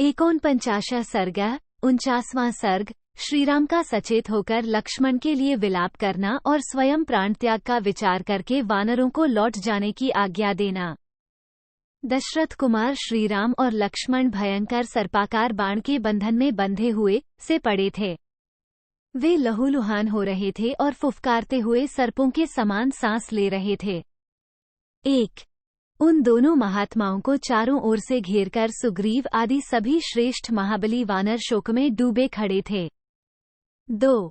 49 सर्ग 49वां सर्ग। श्रीराम का सचेत होकर लक्ष्मण के लिए विलाप करना और स्वयं प्राण त्याग का विचार करके वानरों को लौट जाने की आज्ञा देना। दशरथ कुमार श्रीराम और लक्ष्मण भयंकर सर्पाकार बाण के बंधन में बंधे हुए से पड़े थे। वे लहूलुहान हो रहे थे और फुफकारते हुए सर्पों के समान सांस ले रहे थे। उन दोनों महात्माओं को चारों ओर से घेरकर सुग्रीव आदि सभी श्रेष्ठ महाबली वानर शोक में डूबे खड़े थे। 2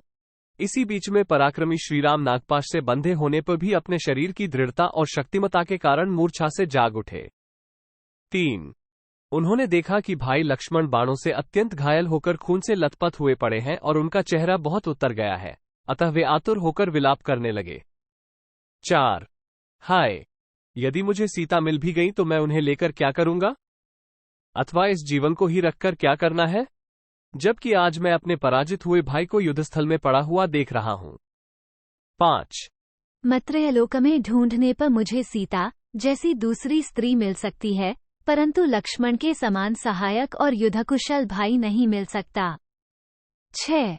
इसी बीच में पराक्रमी श्रीराम नागपाश से बंधे होने पर भी अपने शरीर की दृढ़ता और शक्तिमता के कारण मूर्छा से जाग उठे। 3 उन्होंने देखा कि भाई लक्ष्मण बाणों से अत्यंत घायल होकर खून से लथपथ हुए पड़े हैं और उनका चेहरा बहुत उतर गया है, अतः वे आतुर होकर विलाप करने लगे। 4 हाय, यदि मुझे सीता मिल भी गई तो मैं उन्हें लेकर क्या करूंगा, अथवा इस जीवन को ही रखकर क्या करना है, जबकि आज मैं अपने पराजित हुए भाई को युद्धस्थल में पड़ा हुआ देख रहा हूं। 5 मत्रयलोक में ढूंढने पर मुझे सीता जैसी दूसरी स्त्री मिल सकती है, परंतु लक्ष्मण के समान सहायक और युद्धकुशल भाई नहीं मिल सकता। 6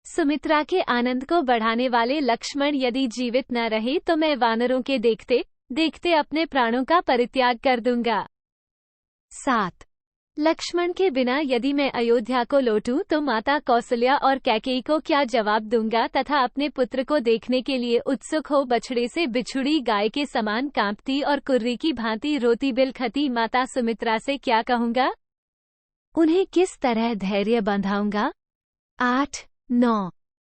सुमित्रा के आनंद को बढ़ाने वाले लक्ष्मण यदि जीवित न रहे तो मैं वानरों के देखते देखते अपने प्राणों का परित्याग कर दूंगा। 7 लक्ष्मण के बिना यदि मैं अयोध्या को लौटूं तो माता कौशल्या और कैकेयी को क्या जवाब दूंगा तथा अपने पुत्र को देखने के लिए उत्सुक हो बछड़े से बिछुड़ी गाय के समान कांपती और कुर्री की भांति रोती बिलखती माता सुमित्रा से क्या कहूंगा, उन्हें किस तरह धैर्य बंधाऊंगा। 8-9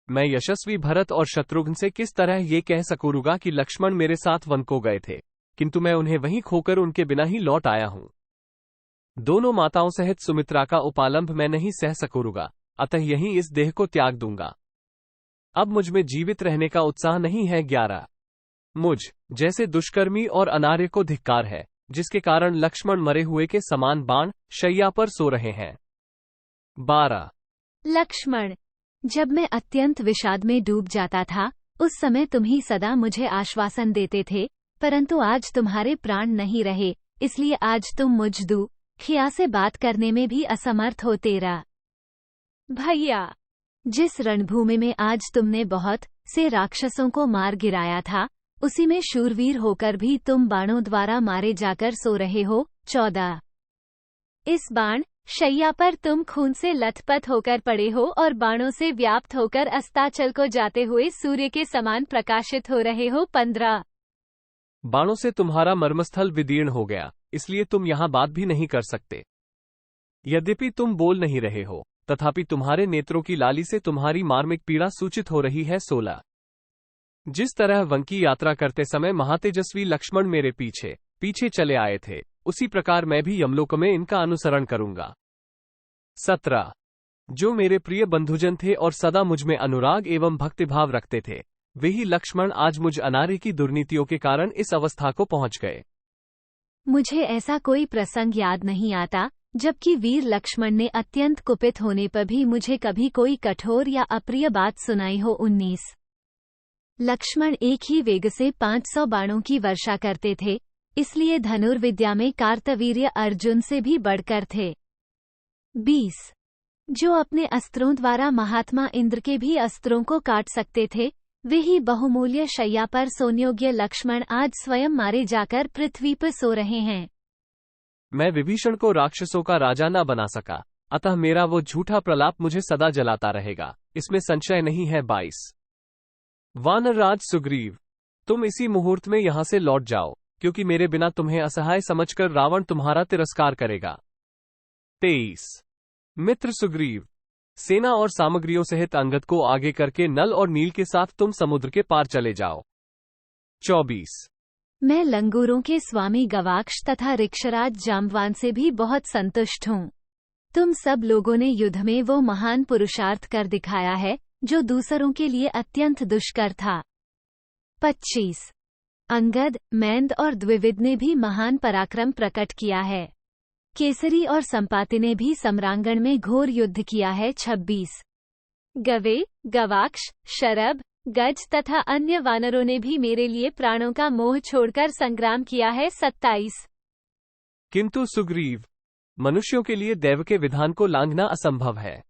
मैं यशस्वी भरत और शत्रुघ्न से किस तरह ये कह सकूंगा कि लक्ष्मण मेरे साथ वन को गए थे, किंतु मैं उन्हें वहीं खोकर उनके बिना ही लौट आया हूं। दोनों माताओं सहित सुमित्रा का उपालंभ मैं नहीं सह सकूंगा, अतः यहीं इस देह को त्याग दूंगा। अब मुझ में जीवित रहने का उत्साह नहीं है। 11 मुझ जैसे दुष्कर्मी और अनार्य को धिक्कार है, जिसके कारण लक्ष्मण मरे हुए के समान बाण शैया पर सो रहे हैं। 12 लक्ष्मण, जब मैं अत्यंत विषाद में डूब जाता था उस समय तुम ही सदा मुझे आश्वासन देते थे, परंतु आज तुम्हारे प्राण नहीं रहे, इसलिए आज तुम मुझ दुखिया से बात करने में भी असमर्थ हो। 13 भैया, जिस रणभूमि में आज तुमने बहुत से राक्षसों को मार गिराया था, उसी में शूरवीर होकर भी तुम बाणों द्वारा मारे जाकर सो रहे हो। 14 इस बाण शैया पर तुम खून से लथपथ होकर पड़े हो और बाणों से व्याप्त होकर अस्ताचल को जाते हुए सूर्य के समान प्रकाशित हो रहे हो। 15 बाणों से तुम्हारा मर्मस्थल विदीर्ण हो गया, इसलिए तुम यहां बात भी नहीं कर सकते। यद्यपि तुम बोल नहीं रहे हो, तथापि तुम्हारे नेत्रों की लाली से तुम्हारी मार्मिक पीड़ा सूचित हो रही है। 16 जिस तरह वन की यात्रा करते समय महातेजस्वी लक्ष्मण मेरे पीछे पीछे चले आए थे, उसी प्रकार मैं भी यमलोक में इनका अनुसरण करूंगा। 17 जो मेरे प्रिय बंधुजन थे और सदा मुझ में अनुराग एवं भक्तिभाव रखते थे, वे ही लक्ष्मण आज मुझ अनार्य की दुर्नीतियों के कारण इस अवस्था को पहुंच गए। मुझे ऐसा कोई प्रसंग याद नहीं आता जबकि वीर लक्ष्मण ने अत्यंत कुपित होने पर भी मुझे कभी कोई कठोर या अप्रिय बात सुनाई हो। 19 लक्ष्मण एक ही वेग से 500 बाणों की वर्षा करते थे, इसलिए धनुर्विद्या में कार्तवीर्य अर्जुन से भी बढ़कर थे। 20 जो अपने अस्त्रों द्वारा महात्मा इंद्र के भी अस्त्रों को काट सकते थे, वे ही बहुमूल्य शैया पर सोनयोग्य लक्ष्मण आज स्वयं मारे जाकर पृथ्वी पर सो रहे हैं। मैं विभीषण को राक्षसों का राजा न बना सका, अतः मेरा वो झूठा प्रलाप मुझे सदा जलाता रहेगा, इसमें संशय नहीं है। 22 वानरराज सुग्रीव, तुम इसी मुहूर्त में यहां से लौट जाओ, क्योंकि मेरे बिना तुम्हें असहाय समझकर रावण तुम्हारा तिरस्कार करेगा। 23 मित्र सुग्रीव, सेना और सामग्रियों सहित अंगद को आगे करके नल और नील के साथ तुम समुद्र के पार चले जाओ। 24 मैं लंगूरों के स्वामी गवाक्ष तथा ऋक्षराज जाम्बवान से भी बहुत संतुष्ट हूँ। तुम सब लोगों ने युद्ध में वो महान पुरुषार्थ कर दिखाया है जो दूसरों के लिए अत्यंत दुष्कर था। 25 अंगद, मैंद और द्विविद ने भी महान पराक्रम प्रकट किया है। केसरी और संपाति ने भी सम्रांगण में घोर युद्ध किया है। 26 गवे, गवाक्ष, शरभ, गज तथा अन्य वानरों ने भी मेरे लिए प्राणों का मोह छोड़कर संग्राम किया है। 27 किंतु सुग्रीव, मनुष्यों के लिए दैव के विधान को लांघना असंभव है।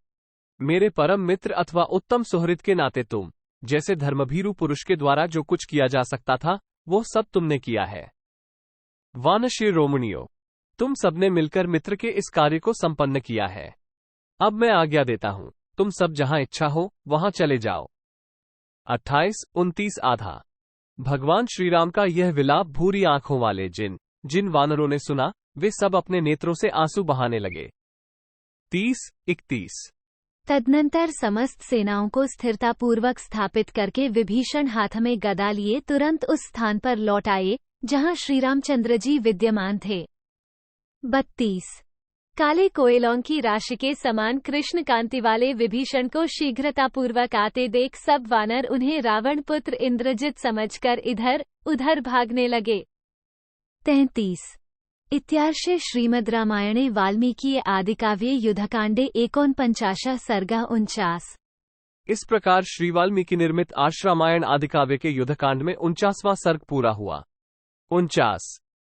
मेरे परम मित्र अथवा उत्तम सुहृद के नाते तुम जैसे धर्मभीरु पुरुष के द्वारा जो कुछ किया जा सकता था वो सब तुमने किया है। वानश्री रोमणियों, तुम सबने मिलकर मित्र के इस कार्य को संपन्न किया है। अब मैं आज्ञा देता हूं, तुम सब जहां इच्छा हो वहां चले जाओ। 28-29 आधा। भगवान श्रीराम का यह विलाप भूरी आंखों वाले जिन वानरों ने सुना वे सब अपने नेत्रों से आंसू बहाने लगे। 30-31। तदनंतर समस्त सेनाओं को स्थिरतापूर्वक स्थापित करके विभीषण हाथ में गदा लिए तुरंत उस स्थान पर लौट आए जहां श्रीरामचंद्र जी विद्यमान थे। 32। काले कोयलों की राशि के समान कृष्ण कांति वाले विभीषण को शीघ्रतापूर्वक आते देख सब वानर उन्हें रावण पुत्र इंद्रजित समझकर इधर उधर भागने लगे। 33। इत्यार्षे श्रीमद् रामायणे वाल्मीकि आदिकाव्ये युद्धकांडे 49 सर्गा 49। इस प्रकार श्री वाल्मीकि निर्मित आश्रामायण आदिकाव्य के युद्धकांड में 49वां सर्ग पूरा हुआ। 49।